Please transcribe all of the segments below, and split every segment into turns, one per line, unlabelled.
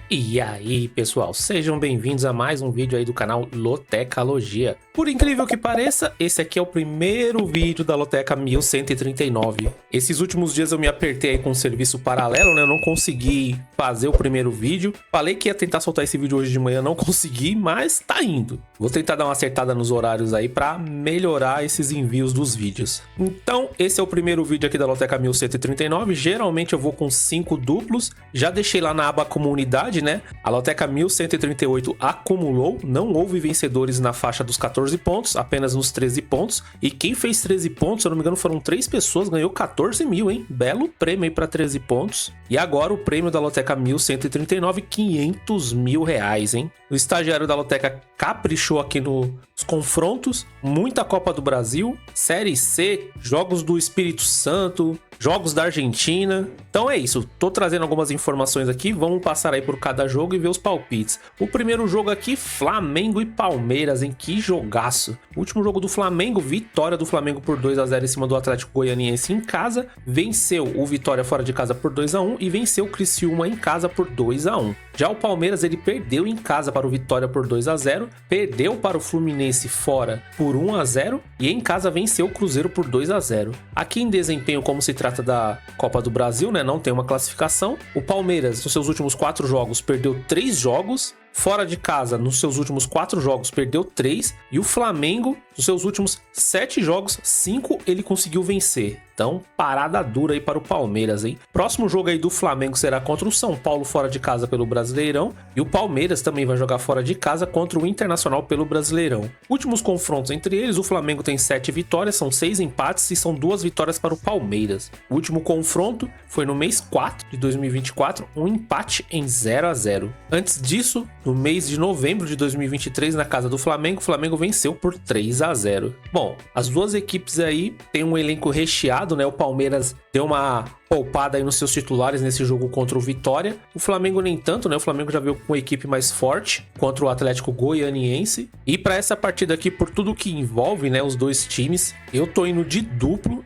E aí, pessoal, sejam bem-vindos a mais um vídeo aí do canal Lotecalogia. Por incrível que pareça, esse aqui é o primeiro vídeo da Loteca 1139. Esses últimos dias eu me apertei aí com um serviço paralelo, né? Eu não consegui fazer o primeiro vídeo. Falei que ia tentar soltar esse vídeo hoje de manhã, não consegui, mas tá indo. Vou tentar dar uma acertada nos horários aí pra melhorar esses envios dos vídeos. Então, esse é o primeiro vídeo aqui da Loteca 1139. Geralmente eu vou com 5 duplos. Já deixei lá na aba comunidade, né? A Loteca 1138 acumulou, não houve vencedores na faixa dos 14 pontos, apenas nos 13 pontos. E quem fez 13 pontos, se eu não me engano, foram 3 pessoas, ganhou 14 mil, hein? Belo prêmio aí para 13 pontos. E agora o prêmio da Loteca 1139, 500 mil reais, hein? O estagiário da Loteca caprichou aqui nos confrontos, muita Copa do Brasil, Série C, Jogos do Espírito Santo, Jogos da Argentina. Então é isso, tô trazendo algumas informações aqui, vamos passar aí por cada jogo e ver os palpites. O primeiro jogo aqui, Flamengo e Palmeiras, hein? Que jogaço. O último jogo do Flamengo, vitória do Flamengo por 2-0 em cima do Atlético Goianiense em casa, venceu o Vitória fora de casa por 2-1 e venceu o Criciúma em casa por 2-1. Já o Palmeiras, ele perdeu em casa para o Vitória por 2-0, perdeu para o Fluminense fora por 1-0 e em casa venceu o Cruzeiro por 2-0. Aqui em desempenho, como se trata da Copa do Brasil, né, não tem uma classificação. O Palmeiras, nos seus últimos 4 jogos, perdeu 3 jogos. Fora de casa, nos seus últimos 4 jogos, perdeu 3. E o Flamengo, nos seus últimos 7 jogos, 5 ele conseguiu vencer. Então, parada dura aí para o Palmeiras, hein? Próximo jogo aí do Flamengo será contra o São Paulo fora de casa pelo Brasileirão. E o Palmeiras também vai jogar fora de casa contra o Internacional pelo Brasileirão. Últimos confrontos entre eles, o Flamengo tem 7 vitórias, são 6 empates e são 2 vitórias para o Palmeiras. O último confronto foi no mês 4 de 2024, um empate em 0-0. Antes disso, no mês de novembro de 2023, na casa do Flamengo, o Flamengo venceu por 3-0. Bom, as duas equipes aí têm um elenco recheado, né? O Palmeiras deu uma poupada aí nos seus titulares nesse jogo contra o Vitória. O Flamengo nem tanto, né? O Flamengo já veio com uma equipe mais forte contra o Atlético Goianiense. E para essa partida aqui, por tudo que envolve, né, os dois times, eu tô indo de duplo,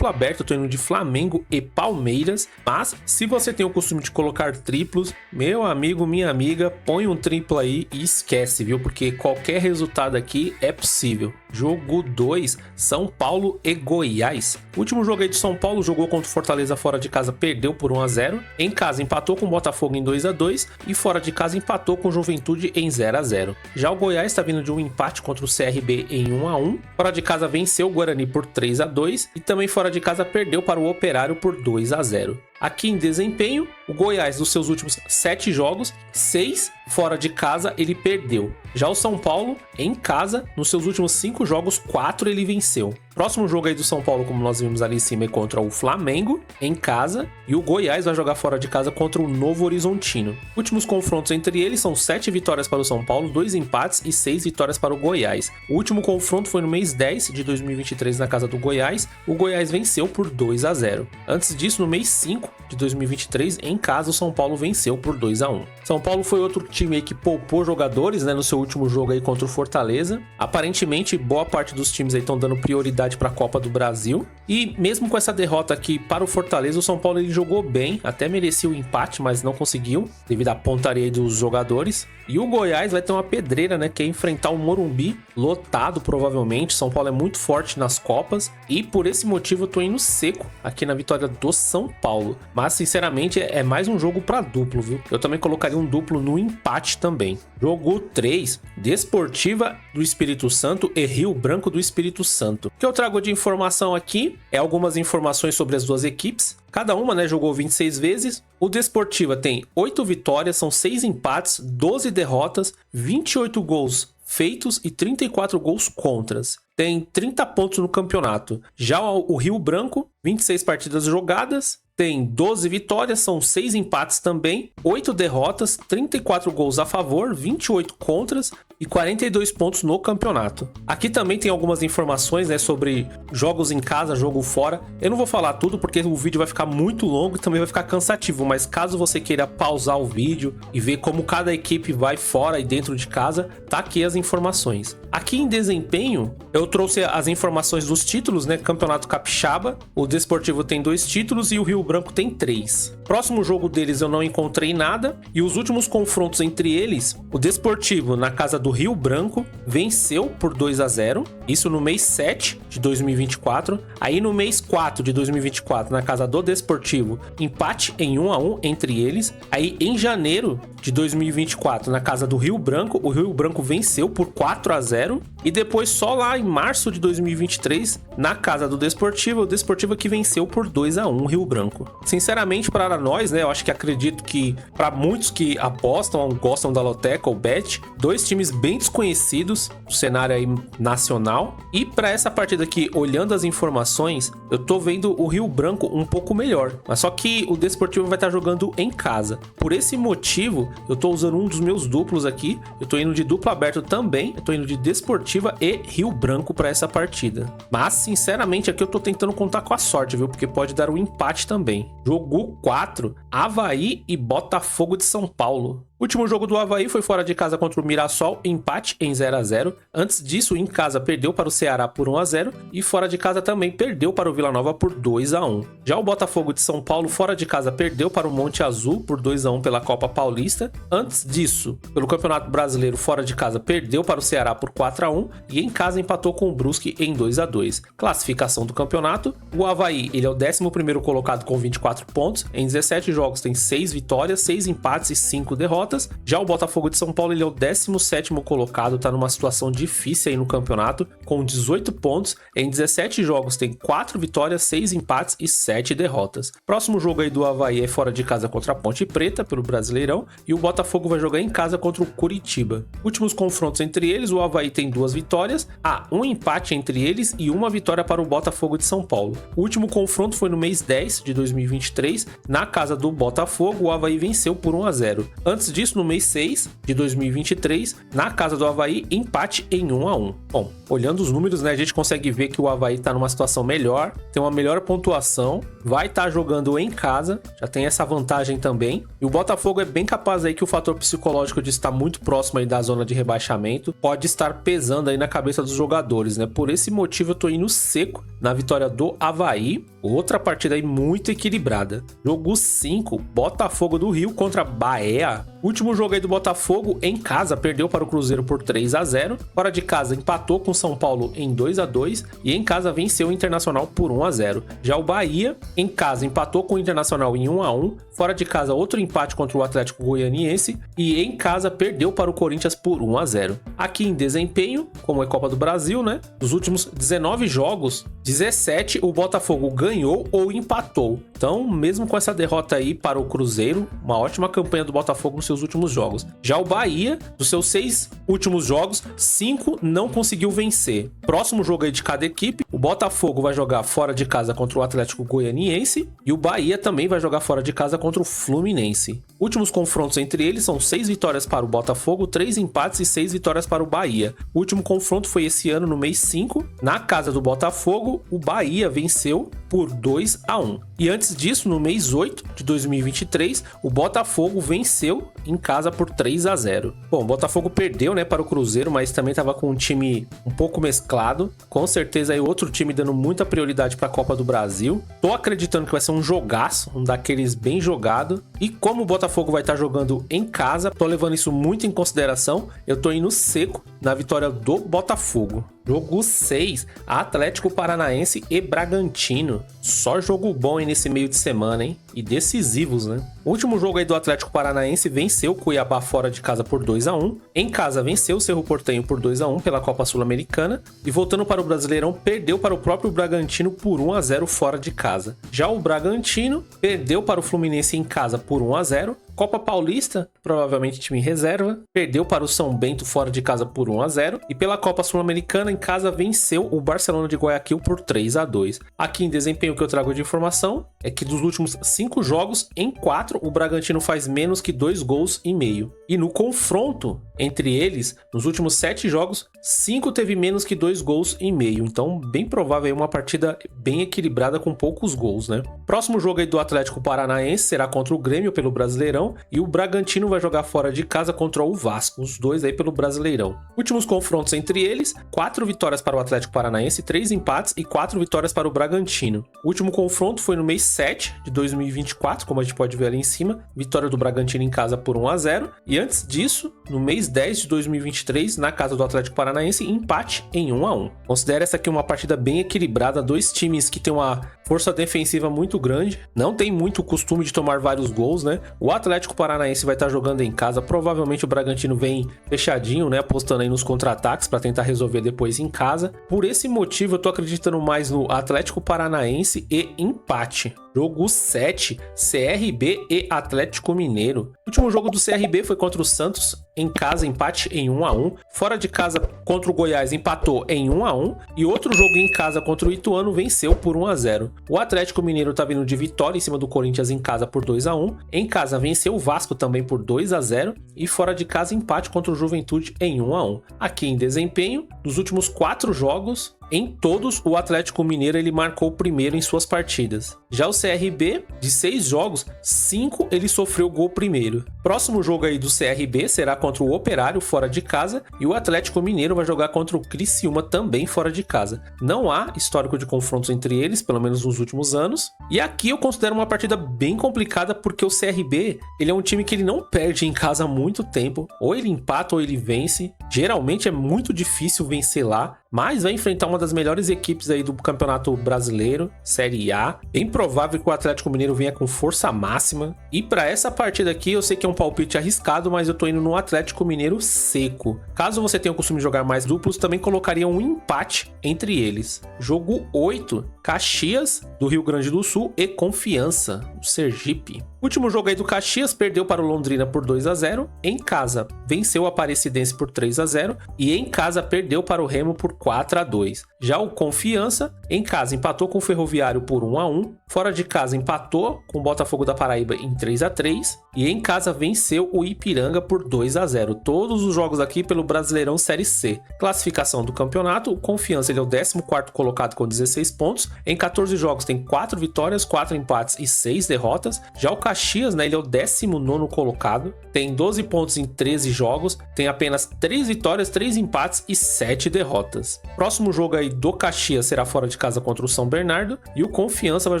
aberto, eu tô indo de Flamengo e Palmeiras. Mas se você tem o costume de colocar triplos, meu amigo, minha amiga, põe um triplo aí e esquece, viu? Porque qualquer resultado aqui é possível. Jogo 2, São Paulo e Goiás. O último jogo aí de São Paulo, jogou contra o Fortaleza fora de casa, perdeu por 1-0. Em casa empatou com o Botafogo em 2-2 e fora de casa empatou com o Juventude em 0-0. Já o Goiás está vindo de um empate contra o CRB em 1-1. Fora de casa venceu o Guarani por 3-2 e também fora de casa perdeu para o Operário por 2-0. Aqui em desempenho, o Goiás, nos seus últimos 7 jogos, 6 fora de casa ele perdeu. Já o São Paulo, em casa, nos seus últimos 5 jogos, 4 ele venceu. Próximo jogo aí do São Paulo, como nós vimos ali em cima, é contra o Flamengo, em casa. E o Goiás vai jogar fora de casa contra o Novo Horizontino. Últimos confrontos entre eles são 7 vitórias para o São Paulo, 2 empates e 6 vitórias para o Goiás. O último confronto foi no mês 10 de 2023 na casa do Goiás. O Goiás venceu por 2-0. Antes disso, no mês 5 de 2023, em casa, o São Paulo venceu por 2-1. São Paulo foi outro time aí que poupou jogadores, né, no seu último jogo aí contra o Fortaleza. Aparentemente, boa parte dos times aí estão dando prioridade para a Copa do Brasil. E mesmo com essa derrota aqui para o Fortaleza, o São Paulo ele jogou bem, até merecia o empate, mas não conseguiu, devido à pontaria aí dos jogadores. E o Goiás vai ter uma pedreira, né, que é enfrentar o Morumbi, lotado provavelmente. São Paulo é muito forte nas Copas e por esse motivo eu tô indo seco aqui na vitória do São Paulo. Mas sinceramente é mais um jogo para duplo, viu? Eu também colocaria um duplo no empate também. Jogo 3, Desportiva do Espírito Santo e Rio Branco do Espírito Santo. O que eu trago de informação aqui é algumas informações sobre as duas equipes. Cada uma, né, jogou 26 vezes. O Desportiva tem 8 vitórias, são 6 empates, 12 derrotas, 28 gols feitos e 34 gols contras. Tem 30 pontos no campeonato. Já o Rio Branco, 26 partidas jogadas, tem 12 vitórias, são 6 empates também, 8 derrotas, 34 gols a favor, 28 contras, e 42 pontos no campeonato. Aqui também tem algumas informações, né, sobre jogos em casa, jogo fora. Eu não vou falar tudo porque o vídeo vai ficar muito longo e também vai ficar cansativo, mas caso você queira pausar o vídeo e ver como cada equipe vai fora e dentro de casa, tá aqui as informações. Aqui em desempenho, eu trouxe as informações dos títulos, né? Campeonato Capixaba, o Desportivo tem 2 títulos e o Rio Branco tem 3. Próximo jogo deles eu não encontrei nada, e os últimos confrontos entre eles, o Desportivo na casa do Rio Branco venceu por 2-0, isso no mês 7 de 2024. Aí no mês 4 de 2024, na casa do Desportivo, empate em 1-1 entre eles. Aí em janeiro de 2024, na casa do Rio Branco, o Rio Branco venceu por 4-0. E depois só lá em março de 2023, na casa do Desportivo, o Desportivo que venceu por 2-1 Rio Branco. Sinceramente, para nós, né, eu acho que acredito que para muitos que apostam, gostam da Loteca ou Bet, 2 times bem desconhecidos no cenário aí nacional. E para essa partida aqui, olhando as informações, eu tô vendo o Rio Branco um pouco melhor. Mas só que o Desportivo vai estar jogando em casa. Por esse motivo, eu tô usando um dos meus duplos aqui. Eu tô indo de duplo aberto também. Eu tô indo de Desportivo e Rio Branco para essa partida. Mas, sinceramente, aqui eu tô tentando contar com a sorte, viu? Porque pode dar um empate também. Jogo 4, Avaí e Botafogo de São Paulo. O último jogo do Avaí foi fora de casa contra o Mirassol, empate em 0-0. Antes disso, em casa perdeu para o Ceará por 1-0 e fora de casa também perdeu para o Vila Nova por 2-1. Já o Botafogo de São Paulo fora de casa perdeu para o Monte Azul por 2-1 pela Copa Paulista. Antes disso, pelo Campeonato Brasileiro fora de casa perdeu para o Ceará por 4-1 e em casa empatou com o Brusque em 2-2. Classificação do campeonato: o Avaí ele é o 11º colocado com 24 pontos. Em 17 jogos tem 6 vitórias, 6 empates e 5 derrotas. Já o Botafogo de São Paulo ele é o 17º colocado, tá numa situação difícil aí no campeonato, com 18 pontos. Em 17 jogos tem 4 vitórias, 6 empates e 7 derrotas. Próximo jogo aí do Avaí é fora de casa contra a Ponte Preta, pelo Brasileirão, e o Botafogo vai jogar em casa contra o Curitiba. Últimos confrontos entre eles, o Avaí tem 2 vitórias, um empate entre eles e 1 vitória para o Botafogo de São Paulo. O último confronto foi no mês 10 de 2023, na casa do Botafogo, o Avaí venceu por 1-0. Antes disso, no mês 6 de 2023, na casa do Avaí, empate em 1-1. Bom, olhando os números, né, a gente consegue ver que o Avaí tá numa situação melhor, tem uma melhor pontuação, vai estar jogando em casa, já tem essa vantagem também. E o Botafogo é bem capaz aí que o fator psicológico de estar muito próximo aí da zona de rebaixamento pode estar pesando aí na cabeça dos jogadores, né? Por esse motivo eu tô indo seco na vitória do Avaí. Outra partida aí muito equilibrada. Jogo 5, Botafogo do Rio contra Bahia. Último jogo aí do Botafogo, em casa perdeu para o Cruzeiro por 3-0. Fora de casa empatou com o São Paulo em 2-2 e em casa venceu o Internacional por 1-0. Já o Bahia, em casa empatou com o Internacional em 1-1. Fora de casa outro empate contra o Atlético Goianiense e em casa perdeu para o Corinthians por 1-0. Aqui em desempenho, como é Copa do Brasil, né? Dos últimos 19 jogos, 17 o Botafogo ganhou ou empatou. Então, mesmo com essa derrota aí para o Cruzeiro, uma ótima campanha do Botafogo nos seus últimos jogos. Já o Bahia, dos seus 6 últimos jogos, 5 não conseguiu vencer. Próximo jogo aí de cada equipe, o Botafogo vai jogar fora de casa contra o Atlético Goianiense e o Bahia também vai jogar fora de casa contra o Fluminense. Últimos confrontos entre eles são 6 vitórias para o Botafogo, 3 empates e 6 vitórias para o Bahia. O último confronto foi esse ano no mês 5, na casa do Botafogo, o Bahia venceu por 2-1. E antes disso, no mês 8 de 2023, o Botafogo venceu em casa por 3-0. Bom, o Botafogo perdeu, né, para o Cruzeiro, mas também estava com um time um pouco mesclado. Com certeza aí outro time dando muita prioridade para a Copa do Brasil. Tô acreditando que vai ser um jogaço, um daqueles bem jogado. E como o Botafogo vai estar jogando em casa, tô levando isso muito em consideração. Eu tô indo seco na vitória do Botafogo. Jogo 6, Atlético Paranaense e Bragantino. Só jogo bom aí nesse meio de semana, hein? E decisivos, né? O último jogo aí do Atlético Paranaense venceu o Cuiabá fora de casa por 2-1. Em casa venceu o Cerro Porteño por 2-1 pela Copa Sul-Americana. E voltando para o Brasileirão, perdeu para o próprio Bragantino por 1-0 fora de casa. Já o Bragantino perdeu para o Fluminense em casa por 1-0. Copa Paulista, provavelmente time em reserva, perdeu para o São Bento fora de casa por 1-0 e pela Copa Sul-Americana em casa venceu o Barcelona de Guayaquil por 3-2. Aqui em desempenho que eu trago de informação é que dos últimos 5 jogos, em 4 o Bragantino faz menos que 2 gols e meio. E no confronto entre eles, nos últimos 7 jogos, 5 teve menos que 2 gols e meio. Então, bem provável aí uma partida bem equilibrada com poucos gols, né? Próximo jogo aí do Atlético Paranaense será contra o Grêmio pelo Brasileirão e o Bragantino vai jogar fora de casa contra o Vasco, os dois aí pelo Brasileirão. Últimos confrontos entre eles, 4 vitórias para o Atlético Paranaense, 3 empates e 4 vitórias para o Bragantino. O último confronto foi no mês 7 de 2024, como a gente pode ver ali em cima, vitória do Bragantino em casa por 1-0 e antes disso, no mês 10 de 2023, na casa do Atlético Paranaense, empate em 1-1. Considera essa aqui uma partida bem equilibrada, dois times que tem uma força defensiva muito grande, não tem muito costume de tomar vários gols, né? O Atlético Paranaense vai estar jogando em casa, provavelmente o Bragantino vem fechadinho, né? Apostando aí nos contra-ataques para tentar resolver depois em casa. Por esse motivo, eu tô acreditando mais no Atlético Paranaense e empate. Jogo 7, CRB e Atlético Mineiro. O último jogo do CRB foi contra o Santos, em casa empate em 1-1. Fora de casa contra o Goiás empatou em 1-1. E outro jogo em casa contra o Ituano venceu por 1-0. O Atlético Mineiro tá vindo de vitória em cima do Corinthians em casa por 2-1. Em casa venceu o Vasco também por 2-0. E fora de casa empate contra o Juventude em 1-1. Aqui em desempenho, nos últimos 4 jogos, em todos, o Atlético Mineiro ele marcou primeiro em suas partidas. Já o CRB, de 6 jogos, 5 ele sofreu gol primeiro. Próximo jogo aí do CRB será contra o Operário fora de casa e o Atlético Mineiro vai jogar contra o Criciúma também fora de casa. Não há histórico de confrontos entre eles, pelo menos nos últimos anos. E aqui eu considero uma partida bem complicada porque o CRB ele é um time que ele não perde em casa há muito tempo. Ou ele empata ou ele vence. Geralmente é muito difícil vencer lá, mas vai enfrentar uma das melhores equipes aí do Campeonato Brasileiro, Série A. Bem provável que o Atlético Mineiro venha com força máxima. E para essa partida aqui, eu sei que é um palpite arriscado, mas eu tô indo no Atlético Mineiro seco. Caso você tenha o costume de jogar mais duplos, também colocaria um empate entre eles. Jogo 8, Caxias, do Rio Grande do Sul, e Confiança, do Sergipe. Último jogo aí do Caxias, perdeu para o Londrina por 2-0. Em casa, venceu o Aparecidense por 3-0. E em casa, perdeu para o Remo por 4-2. Já o Confiança, em casa, empatou com o Ferroviário por 1-1. Fora de casa, empatou com o Botafogo da Paraíba em 3-3. E em casa, venceu o Ipiranga por 2-0. Todos os jogos aqui pelo Brasileirão Série C. Classificação do campeonato, o Confiança ele é o 14º colocado com 16 pontos. Em 14 jogos tem 4 vitórias, 4 empates e 6 derrotas. Já o Caxias, né, ele é o 19º colocado, tem 12 pontos em 13 jogos, tem apenas 3 vitórias, 3 empates e 7 derrotas. Próximo jogo aí do Caxias será fora de casa contra o São Bernardo e o Confiança vai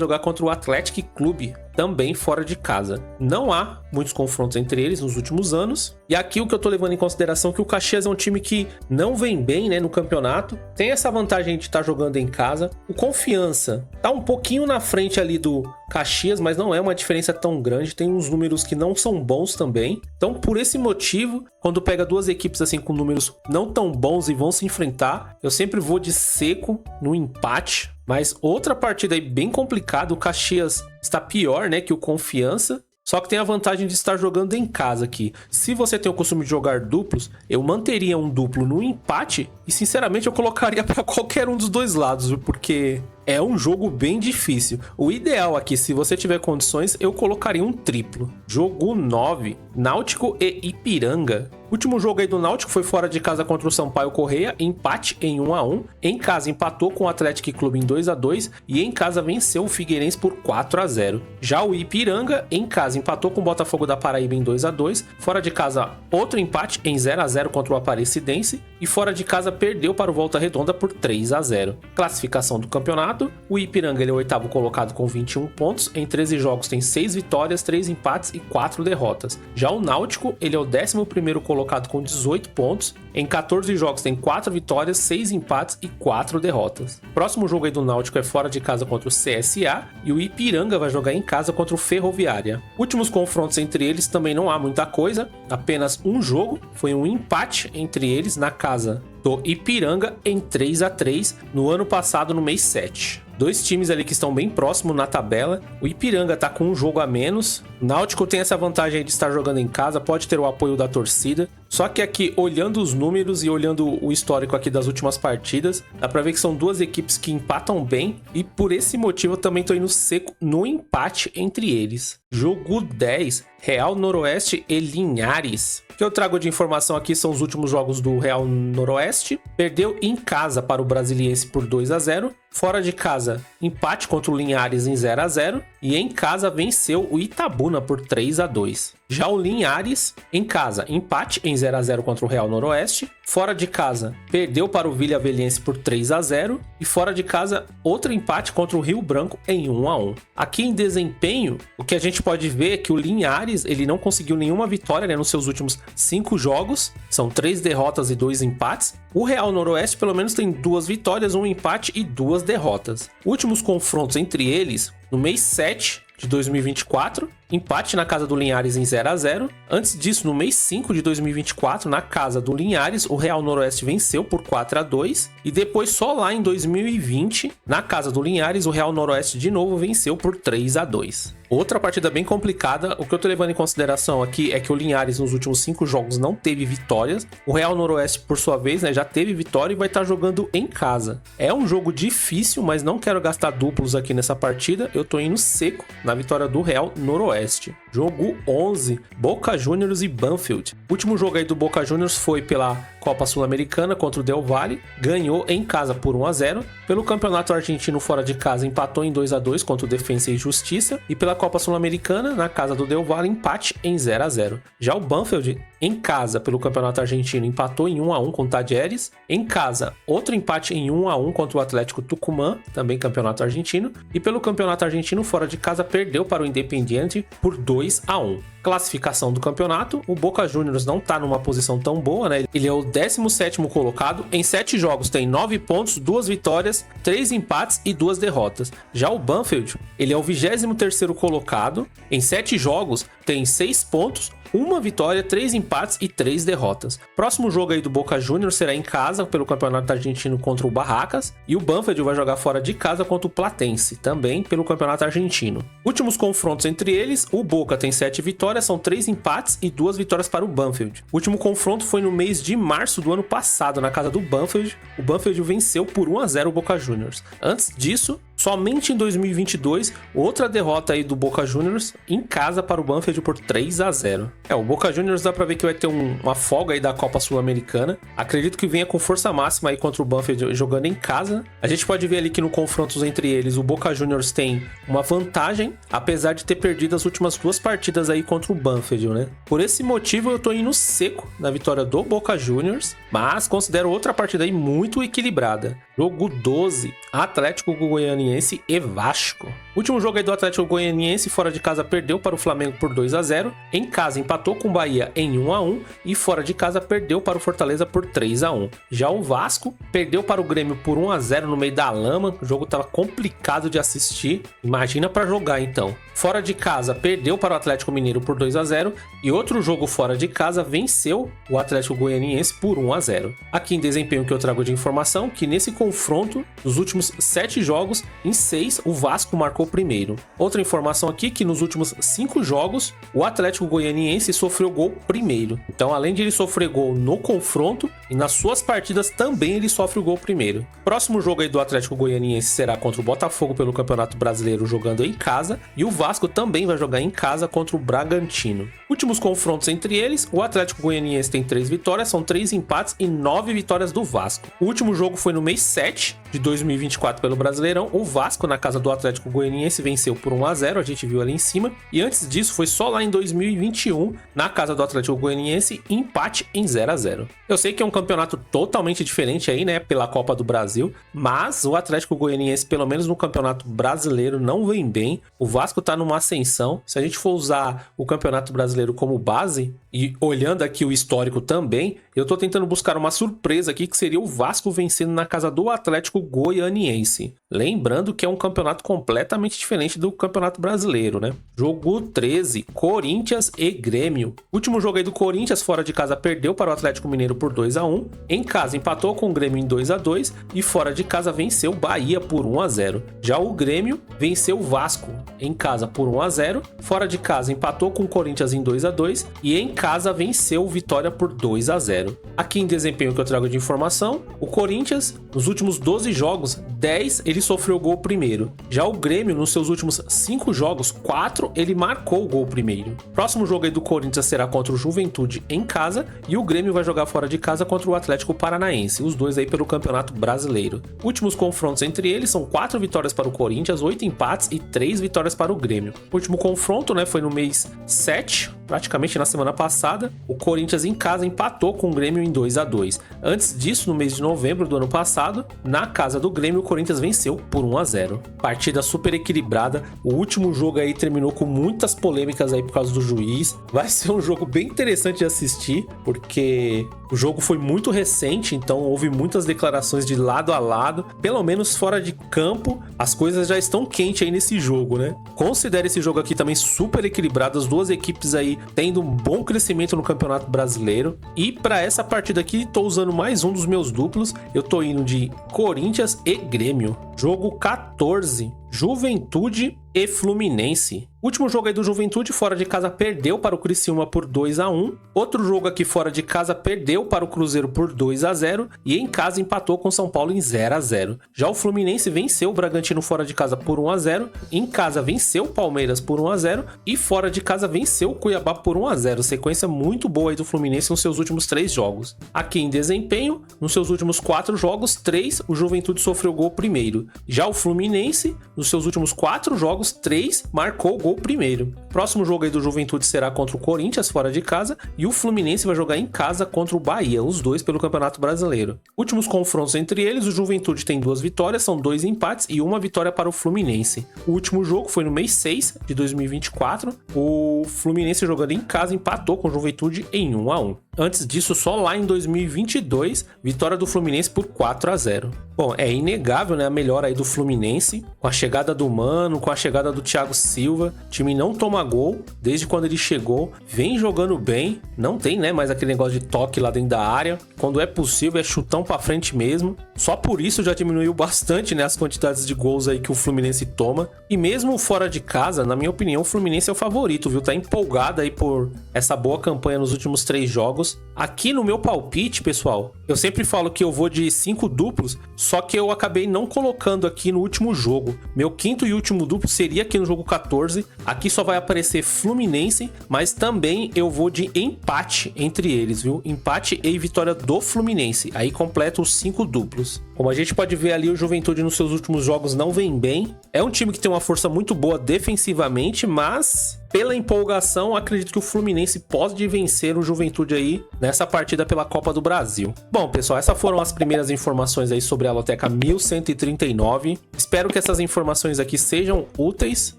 jogar contra o Atlético Clube, também fora de casa. Não há muitos confrontos entre eles nos últimos anos. E aqui o que eu tô levando em consideração é que o Caxias é um time que não vem bem, né, no campeonato. Tem essa vantagem de estar jogando em casa. O Confiança tá um pouquinho na frente ali do Caxias, mas não é uma diferença tão grande. Tem uns números que não são bons também. Então, por esse motivo, quando pega duas equipes assim com números não tão bons e vão se enfrentar, eu sempre vou de seco no empate. Mas outra partida aí bem complicada, o Caxias está pior, né, que o Confiança. Só que tem a vantagem de estar jogando em casa aqui. Se você tem o costume de jogar duplos, eu manteria um duplo no empate e, sinceramente, eu colocaria para qualquer um dos dois lados, viu? Porque é um jogo bem difícil. O ideal aqui, se você tiver condições, eu colocaria um triplo. Jogo 9, Náutico e Ipiranga. O último jogo aí do Náutico foi fora de casa contra o Sampaio Corrêa, empate em 1-1. Em casa empatou com o Atlético Clube em 2-2 e em casa venceu o Figueirense por 4-0. Já o Ipiranga, em casa empatou com o Botafogo da Paraíba em 2-2. Fora de casa, outro empate em 0-0 contra o Aparecidense e fora de casa perdeu para o Volta Redonda por 3-0. Classificação do campeonato, o Ipiranga ele é o 8º colocado com 21 pontos. Em 13 jogos tem 6 vitórias, 3 empates e 4 derrotas. Já o Náutico ele é o 11º colocado com 18 pontos. Em 14 jogos tem 4 vitórias, 6 empates e 4 derrotas. Próximo jogo aí do Náutico é fora de casa contra o CSA e o Ipiranga vai jogar em casa contra o Ferroviária. Últimos confrontos entre eles também não há muita coisa, apenas um jogo, foi um empate entre eles na casa do Ipiranga em 3-3 no ano passado, no mês 7. Dois times ali que estão bem próximos na tabela. O Ipiranga tá com um jogo a menos. O Náutico tem essa vantagem de estar jogando em casa, pode ter o apoio da torcida. Só que aqui, olhando os números e olhando o histórico aqui das últimas partidas, dá pra ver que são duas equipes que empatam bem. E por esse motivo eu também tô indo seco no empate entre eles. Jogo 10, Real Noroeste e Linhares. O que eu trago de informação aqui são os últimos jogos do Real Noroeste. Perdeu em casa para o Brasiliense por 2-0. Fora de casa, empate contra o Linhares em 0-0. E em casa venceu o Itabuna por 3-2. Já o Linhares, em casa, empate em 0-0 contra o Real Noroeste. Fora de casa, perdeu para o Vilhavelhense por 3-0. E fora de casa, outro empate contra o Rio Branco em 1-1. Aqui em desempenho, o que a gente pode ver é que o Linhares ele não conseguiu nenhuma vitória, né, nos seus últimos 5 jogos. São 3 derrotas e 2 empates. O Real Noroeste pelo menos tem 2 vitórias, 1 empate e 2 derrotas. Últimos confrontos entre eles, no mês 7 de 2024, empate na casa do Linhares em 0-0. Antes disso, no mês 5 de 2024, na casa do Linhares, o Real Noroeste venceu por 4-2. E depois, só lá em 2020, na casa do Linhares, o Real Noroeste de novo venceu por 3-2. Outra partida bem complicada. O que eu tô levando em consideração aqui é que o Linhares nos últimos 5 jogos não teve vitórias. O Real Noroeste, por sua vez, né, já teve vitória e vai estar jogando em casa. É um jogo difícil, mas não quero gastar duplos aqui nessa partida. Eu tô indo seco na vitória do Real Noroeste. Jogo 11, Boca Juniors e Banfield. O último jogo aí do Boca Juniors foi pela Copa Sul-Americana contra o Del Valle. Ganhou em casa por 1-0. Pelo Campeonato Argentino fora de casa, empatou em 2-2 contra o Defensa e Justiça. E pela Copa Sul-Americana, na casa do Del Valle, empate em 0-0. Já o Banfield, em casa, pelo Campeonato Argentino, empatou em 1-1 com o Talleres. Em casa, outro empate em 1-1 contra o Atlético Tucumã, também Campeonato Argentino. E pelo Campeonato Argentino, fora de casa, perdeu para o Independiente por 2-1. Classificação do campeonato, o Boca Juniors não tá numa posição tão boa, né? Ele é o 17º colocado, em 7 jogos tem 9 pontos, 2 vitórias, 3 empates e 2 derrotas. Já o Banfield, ele é o 23º colocado, em 7 jogos tem 6 pontos, 1 vitória, 3 empates e 3 derrotas. Próximo jogo aí do Boca Juniors será em casa pelo Campeonato Argentino contra o Barracas. E o Banfield vai jogar fora de casa contra o Platense, também pelo Campeonato Argentino. Últimos confrontos entre eles, o Boca tem 7 vitórias, são 3 empates e 2 vitórias para o Banfield. O último confronto foi no mês de março do ano passado, na casa do Banfield. O Banfield venceu por 1-0 o Boca Juniors. Antes disso, somente em 2022, outra derrota aí do Boca Juniors em casa para o Banfield por 3-0. O Boca Juniors dá pra ver que vai ter uma folga aí da Copa Sul-Americana. Acredito que venha com força máxima aí contra o Banfield jogando em casa. A gente pode ver ali que no confrontos entre eles, o Boca Juniors tem uma vantagem, apesar de ter perdido as últimas 2 partidas aí contra o Banfield, né? Por esse motivo eu tô indo seco na vitória do Boca Juniors, mas considero outra partida aí muito equilibrada. Jogo 12, Atlético Goianiense e Vasco. Último jogo aí do Atlético Goianiense, fora de casa perdeu para o Flamengo por 2-0. Em casa empatou com o Bahia em 1-1 e fora de casa perdeu para o Fortaleza por 3-1. Já o Vasco perdeu para o Grêmio por 1-0 no meio da lama. O jogo estava complicado de assistir. Imagina para jogar então. Fora de casa perdeu para o Atlético Mineiro por 2-0 e outro jogo fora de casa venceu o Atlético Goianiense por 1-0. Aqui em desempenho que eu trago de informação que nesse confronto, nos últimos 7 jogos, em 6 o Vasco marcou primeiro. Outra informação aqui que nos últimos 5 jogos o Atlético Goianiense sofreu gol primeiro. Então, além de ele sofrer gol no confronto, e nas suas partidas também ele sofre o gol primeiro. Próximo jogo aí do Atlético Goianiense será contra o Botafogo pelo Campeonato Brasileiro jogando em casa e o Vasco também vai jogar em casa contra o Bragantino. Últimos confrontos entre eles, o Atlético Goianiense tem 3 vitórias, são 3 empates e 9 vitórias do Vasco. O último jogo foi no mês 7 de 2024 pelo Brasileirão. O Vasco, na casa do Atlético Goianiense, venceu por 1-0, a gente viu ali em cima. E antes disso, foi só lá em 2021, na casa do Atlético Goianiense, empate em 0-0. Eu sei que é um campeonato totalmente diferente aí, né, pela Copa do Brasil, mas o Atlético Goianiense, pelo menos no Campeonato Brasileiro, não vem bem. O Vasco tá numa ascensão. Se a gente for usar o Campeonato Brasileiro como base, e olhando aqui o histórico também, eu tô tentando buscar uma surpresa aqui, que seria o Vasco vencendo na casa do Atlético Atlético Goianiense. Lembrando que é um campeonato completamente diferente do Campeonato Brasileiro, né? Jogo 13, Corinthians e Grêmio. Último jogo aí do Corinthians, fora de casa perdeu para o Atlético Mineiro por 2-1. Em casa empatou com o Grêmio em 2-2 e fora de casa venceu o Bahia por 1-0. Já o Grêmio venceu o Vasco em casa por 1-0, fora de casa empatou com o Corinthians em 2-2 e em casa venceu o Vitória por 2-0. Aqui em desempenho que eu trago de informação, o Corinthians, nos últimos 12 jogos, 10 ele sofreu o gol primeiro. Já o Grêmio, nos seus últimos 5 jogos, 4 ele marcou o gol primeiro. Próximo jogo aí do Corinthians será contra o Juventude em casa e o Grêmio vai jogar fora de casa contra o Atlético Paranaense, os dois aí pelo Campeonato Brasileiro. Últimos confrontos entre eles são 4 vitórias para o Corinthians, 8 empates e 3 vitórias para o Grêmio. O último confronto, né, foi no mês 7, praticamente na semana passada. O Corinthians em casa empatou com o Grêmio em 2-2. Antes disso, no mês de novembro do ano passado, na casa do Grêmio, o Corinthians venceu por 1-0. Partida super equilibrada. O último jogo aí terminou com muitas polêmicas aí por causa do juiz. Vai ser um jogo bem interessante de assistir, porque o jogo foi muito recente, então houve muitas declarações de lado a lado. Pelo menos fora de campo, as coisas já estão quentes aí nesse jogo, né? Considere esse jogo aqui também super equilibrado, as duas equipes aí tendo um bom crescimento no Campeonato Brasileiro. E para essa partida aqui, tô usando mais um dos meus duplos. Eu tô indo de Corinthians e Grêmio. Jogo 14, Juventude e Fluminense. Último jogo aí do Juventude, fora de casa perdeu para o Criciúma por 2-1. Outro jogo aqui fora de casa perdeu para o Cruzeiro por 2-0 e em casa empatou com São Paulo em 0-0. Já o Fluminense venceu o Bragantino fora de casa por 1-0, em casa venceu o Palmeiras por 1-0 e fora de casa venceu o Cuiabá por 1-0. Sequência muito boa aí do Fluminense nos seus últimos 3 jogos. Aqui em desempenho, nos seus últimos 4 jogos, 3 o Juventude sofreu gol primeiro. Já o Fluminense, nos seus últimos 4 jogos, 3 marcou o gol primeiro. Próximo jogo aí do Juventude será contra o Corinthians fora de casa e o Fluminense vai jogar em casa contra o Bahia, os dois pelo Campeonato Brasileiro. Últimos confrontos entre eles, o Juventude tem 2 vitórias, são 2 empates e 1 vitória para o Fluminense. O último jogo foi no mês 6 de 2024, o Fluminense jogando em casa empatou com o Juventude em 1-1. Antes disso, só lá em 2022, vitória do Fluminense por 4-0. Bom, é inegável, né, a melhora aí do Fluminense, com a chegada do Mano, com a chegada do Thiago Silva. O time não toma gol desde quando ele chegou, vem jogando bem, não tem, né, mais aquele negócio de toque lá dentro da área. Quando é possível, é chutão pra frente mesmo. Só por isso já diminuiu bastante, né, as quantidades de gols aí que o Fluminense toma. E mesmo fora de casa, na minha opinião, o Fluminense é o favorito, viu? Tá empolgado aí por essa boa campanha nos últimos 3 jogos. Aqui no meu palpite, pessoal, eu sempre falo que eu vou de 5 duplos, só que eu acabei não colocando aqui no último jogo. Meu quinto e último duplo seria aqui no jogo 14. Aqui só vai aparecer Fluminense, mas também eu vou de empate entre eles, viu? Empate e vitória do Fluminense. Aí completa os 5 duplos. Como a gente pode ver ali, o Juventude nos seus últimos jogos não vem bem. É um time que tem uma força muito boa defensivamente, mas pela empolgação, acredito que o Fluminense pode vencer o Juventude aí nessa partida pela Copa do Brasil. Bom, pessoal, essas foram as primeiras informações aí sobre a Loteca 1139. Espero que essas informações aqui sejam úteis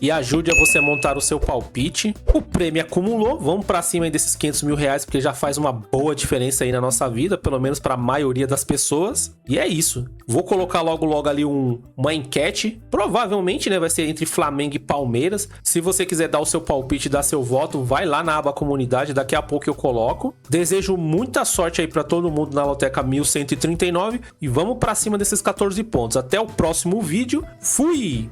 e ajude a você a montar o seu palpite. O prêmio acumulou, vamos pra cima aí desses 500 mil reais, porque já faz uma boa diferença aí na nossa vida, pelo menos pra maioria das pessoas. E é isso. Vou colocar logo ali uma enquete, provavelmente, né, vai ser entre Flamengo e Palmeiras. Se você quiser dar o seu palpite, dar seu voto, vai lá na aba comunidade, daqui a pouco eu coloco. Desejo muita sorte aí pra todo mundo na Loteca 1139 e vamos pra cima desses 14 pontos. Até o próximo vídeo. Fui!